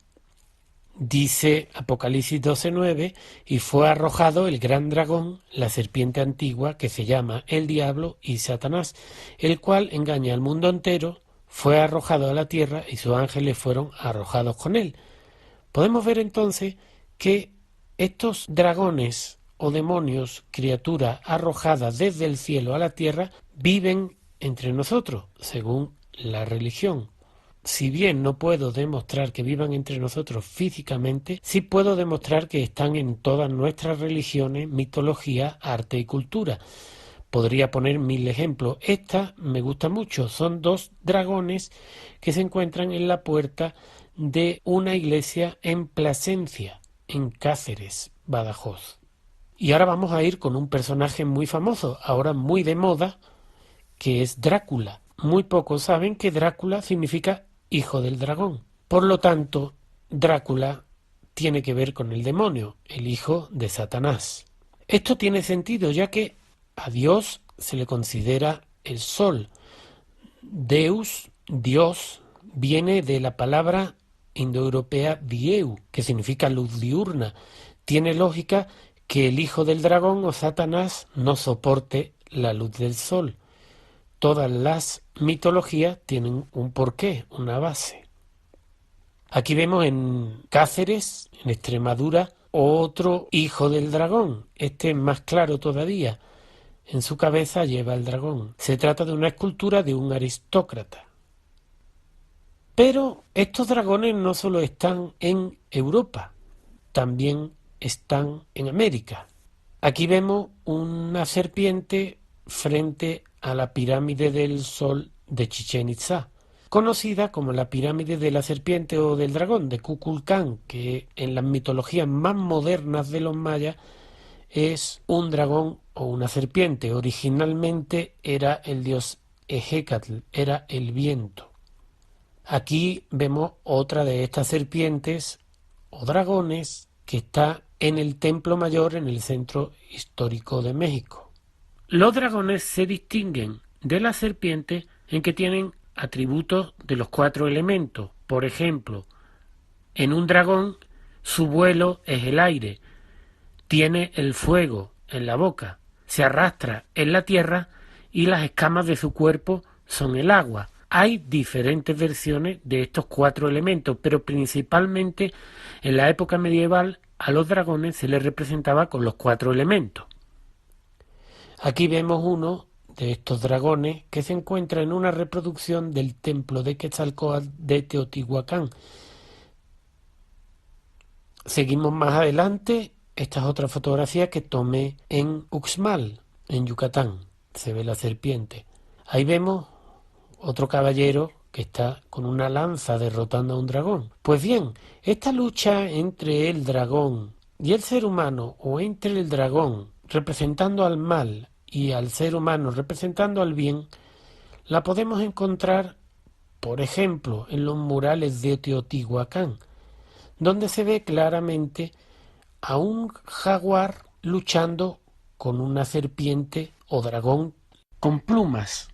Dice Apocalipsis 12:9: y fue arrojado el gran dragón, la serpiente antigua, que se llama el diablo y Satanás, el cual engaña al mundo entero. Fue arrojado a la tierra y sus ángeles fueron arrojados con él. Podemos ver entonces que estos dragones o demonios, criaturas arrojadas desde el cielo a la tierra, viven entre nosotros, según la religión. Si bien no puedo demostrar que vivan entre nosotros físicamente, sí puedo demostrar que están en todas nuestras religiones, mitología, arte y cultura. Podría poner 1000 ejemplos. Esta me gusta mucho. Son 2 dragones que se encuentran en la puerta de una iglesia en Plasencia, en Cáceres, Badajoz. Y ahora vamos a ir con un personaje muy famoso, ahora muy de moda, que es Drácula. Muy pocos saben que Drácula significa hijo del dragón. Por lo tanto, Drácula tiene que ver con el demonio, el hijo de Satanás. Esto tiene sentido, ya que a Dios se le considera el sol. Deus, Dios, viene de la palabra indoeuropea dieu, que significa luz diurna. Tiene lógica que el hijo del dragón o Satanás no soporte la luz del sol. Todas las mitologías tienen un porqué, una base. Aquí vemos en Cáceres, en Extremadura, otro hijo del dragón. Este es más claro todavía. En su cabeza lleva el dragón. Se trata de una escultura de un aristócrata. Pero estos dragones no solo están en Europa, también están en América. Aquí vemos una serpiente frente a la pirámide del Sol de Chichén Itzá, conocida como la pirámide de la serpiente o del dragón de Kukulcán, que en las mitologías más modernas de los mayas es un dragón o una serpiente. Originalmente era el dios Ejecatl, era el viento. Aquí vemos otra de estas serpientes o dragones que está en el Templo Mayor en el centro histórico de México. Los dragones se distinguen de las serpientes en que tienen atributos de los 4 elementos. Por ejemplo, en un dragón su vuelo es el aire, tiene el fuego en la boca, se arrastra en la tierra y las escamas de su cuerpo son el agua. Hay diferentes versiones de estos 4 elementos, pero principalmente en la época medieval a los dragones se les representaba con los 4 elementos. Aquí vemos uno de estos dragones que se encuentra en una reproducción del templo de Quetzalcóatl de Teotihuacán. Seguimos más adelante. Esta es otra fotografía que tomé en Uxmal, en Yucatán. Se ve la serpiente. Ahí vemos otro caballero que está con una lanza derrotando a un dragón. Pues bien, esta lucha entre el dragón y el ser humano, o entre el dragón representando al mal y al ser humano representando al bien, la podemos encontrar, por ejemplo, en los murales de Teotihuacán, donde se ve claramente a un jaguar luchando con una serpiente o dragón con plumas.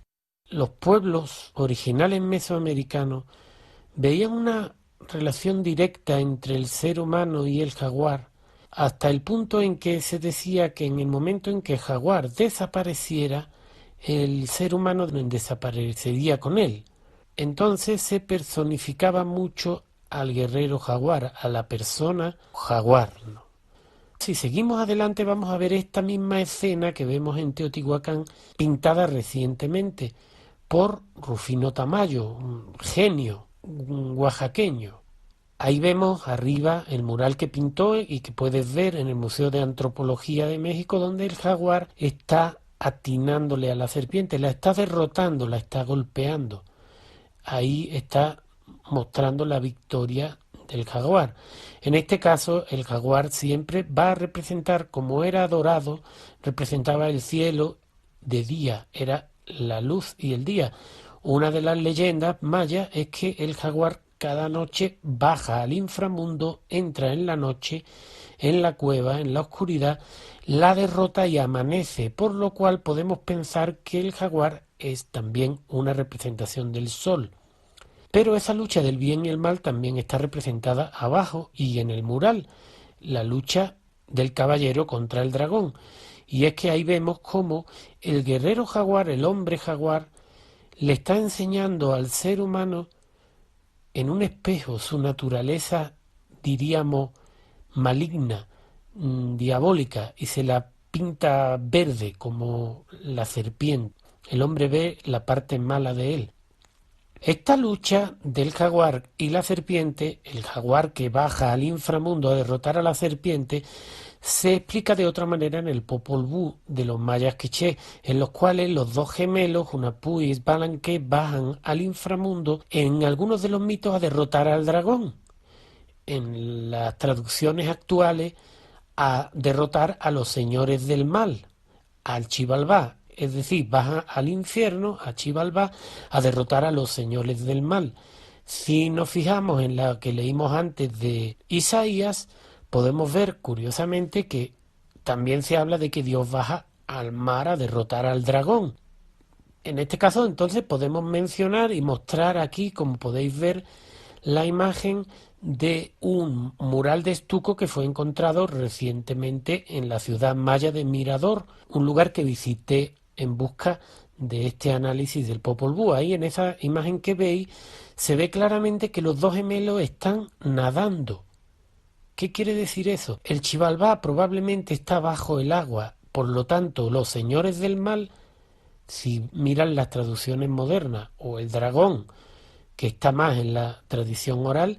Los pueblos originales mesoamericanos veían una relación directa entre el ser humano y el jaguar, hasta el punto en que se decía que en el momento en que el jaguar desapareciera, el ser humano desaparecería con él. Entonces se personificaba mucho al guerrero jaguar, a la persona jaguar, ¿no? Si seguimos adelante vamos a ver esta misma escena que vemos en Teotihuacán pintada recientemente por Rufino Tamayo, un genio, un oaxaqueño. Ahí vemos arriba el mural que pintó y que puedes ver en el Museo de Antropología de México, donde el jaguar está atinándole a la serpiente, la está derrotando, la está golpeando. Ahí está mostrando la victoria del jaguar. En este caso, el jaguar siempre va a representar, como era dorado, representaba el cielo de día, era la luz y el día. Una de las leyendas mayas es que el jaguar cada noche baja al inframundo, entra en la noche, en la cueva, en la oscuridad, la derrota y amanece, por lo cual podemos pensar que el jaguar es también una representación del sol. Pero esa lucha del bien y el mal también está representada abajo y en el mural, la lucha del caballero contra el dragón. Y es que ahí vemos cómo el guerrero jaguar, el hombre jaguar, le está enseñando al ser humano en un espejo su naturaleza, diríamos, maligna, diabólica, y se la pinta verde como la serpiente. El hombre ve la parte mala de él. Esta lucha del jaguar y la serpiente, el jaguar que baja al inframundo a derrotar a la serpiente, se explica de otra manera en el Popol Vuh de los mayas quiché, en los cuales los dos gemelos, Hunahpu y Xbalanque, bajan al inframundo en algunos de los mitos a derrotar al dragón. En las traducciones actuales, a derrotar a los señores del mal, al Xibalbá, es decir, baja al infierno, a Xibalbá, a derrotar a los señores del mal. Si nos fijamos en la que leímos antes de Isaías, podemos ver curiosamente que también se habla de que Dios baja al mar a derrotar al dragón. En este caso, entonces, podemos mencionar y mostrar aquí, como podéis ver, la imagen de un mural de estuco que fue encontrado recientemente en la ciudad maya de Mirador, un lugar que visité en busca de este análisis del Popol Vuh. Ahí en esa imagen que veis se ve claramente que los dos gemelos están nadando. ¿Qué quiere decir eso? El Xibalbá probablemente está bajo el agua, por lo tanto los señores del mal, si miran las traducciones modernas, o el dragón, que está más en la tradición oral,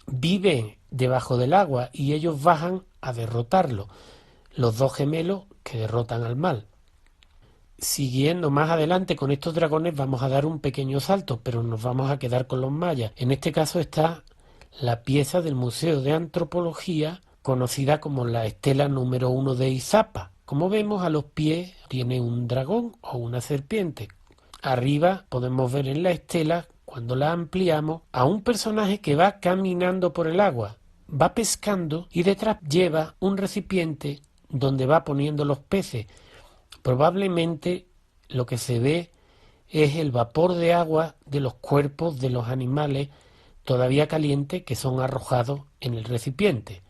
vive debajo del agua y ellos bajan a derrotarlo. Los dos gemelos que derrotan al mal. Siguiendo más adelante con estos dragones vamos a dar un pequeño salto, pero nos vamos a quedar con los mayas. En este caso está la pieza del Museo de Antropología conocida como la estela número 1 de Izapa. Como vemos, a los pies tiene un dragón o una serpiente. Arriba podemos ver en la estela, cuando la ampliamos, a un personaje que va caminando por el agua, va pescando y detrás lleva un recipiente donde va poniendo los peces. Probablemente lo que se ve es el vapor de agua de los cuerpos de los animales todavía calientes que son arrojados en el recipiente.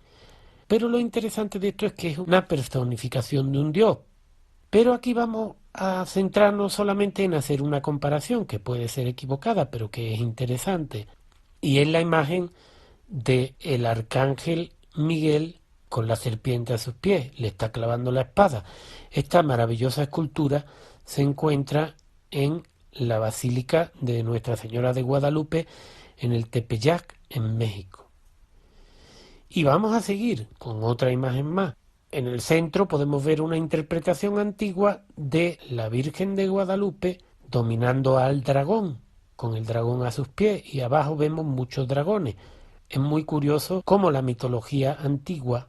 Pero lo interesante de esto es que es una personificación de un dios. Pero aquí vamos a centrarnos solamente en hacer una comparación que puede ser equivocada, pero que es interesante. Y es la imagen de el arcángel Miguel con la serpiente a sus pies, le está clavando la espada. Esta maravillosa escultura se encuentra en la Basílica de Nuestra Señora de Guadalupe en el Tepeyac, en México. Y vamos a seguir con otra imagen más. En el centro podemos ver una interpretación antigua de la Virgen de Guadalupe dominando al dragón, con el dragón a sus pies, y abajo vemos muchos dragones. Es muy curioso cómo la mitología antigua,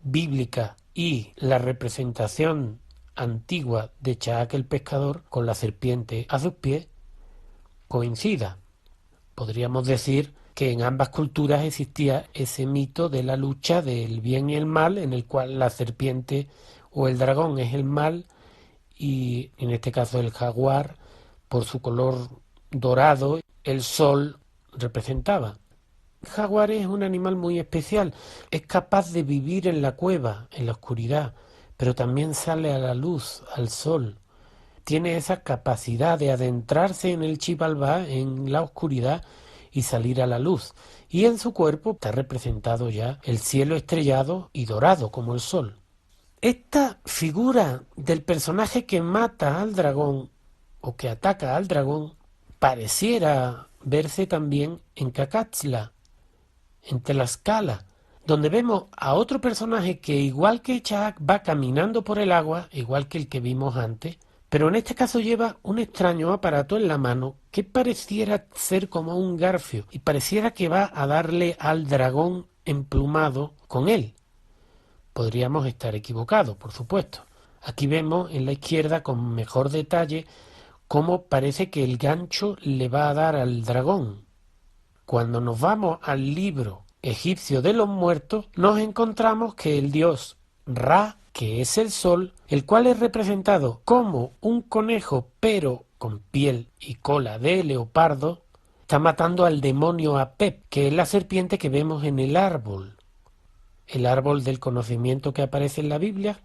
bíblica, y la representación antigua de Chaak el pescador con la serpiente a sus pies coincida. Podríamos decir que en ambas culturas existía ese mito de la lucha del bien y el mal, en el cual la serpiente o el dragón es el mal y en este caso el jaguar, por su color dorado, el sol representaba. El jaguar es un animal muy especial, es capaz de vivir en la cueva, en la oscuridad, pero también sale a la luz, al sol. Tiene esa capacidad de adentrarse en el Xibalbá, en la oscuridad, y salir a la luz. Y en su cuerpo está representado ya el cielo estrellado y dorado como el sol. Esta figura del personaje que mata al dragón o que ataca al dragón pareciera verse también en Cacaxtla, en Tlaxcala, donde vemos a otro personaje que, igual que Chaak, va caminando por el agua, igual que el que vimos antes, pero en este caso lleva un extraño aparato en la mano que pareciera ser como un garfio y pareciera que va a darle al dragón emplumado con él. Podríamos estar equivocados, por supuesto. Aquí vemos en la izquierda con mejor detalle cómo parece que el gancho le va a dar al dragón. Cuando nos vamos al libro egipcio de los muertos, nos encontramos que el dios Ra, que es el sol, el cual es representado como un conejo pero con piel y cola de leopardo, está matando al demonio Apep, que es la serpiente que vemos en el árbol del conocimiento que aparece en la Biblia.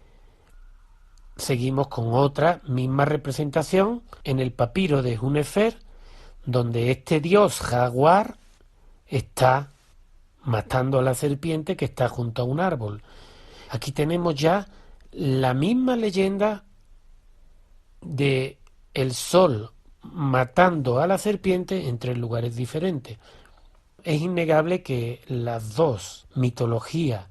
Seguimos con otra misma representación en el papiro de Hunefer, donde este dios jaguar está matando a la serpiente que está junto a un árbol. Aquí tenemos ya la misma leyenda de el sol matando a la serpiente en tres lugares diferentes. Es innegable que las dos mitologías,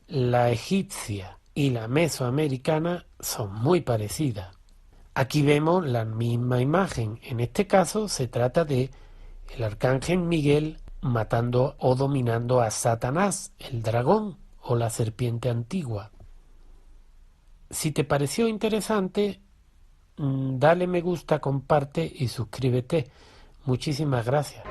la egipcia y la mesoamericana, son muy parecidas. Aquí vemos la misma imagen. En este caso se trata de el arcángel Miguel matando o dominando a Satanás, el dragón o la serpiente antigua. Si te pareció interesante, dale me gusta, comparte y suscríbete. Muchísimas gracias.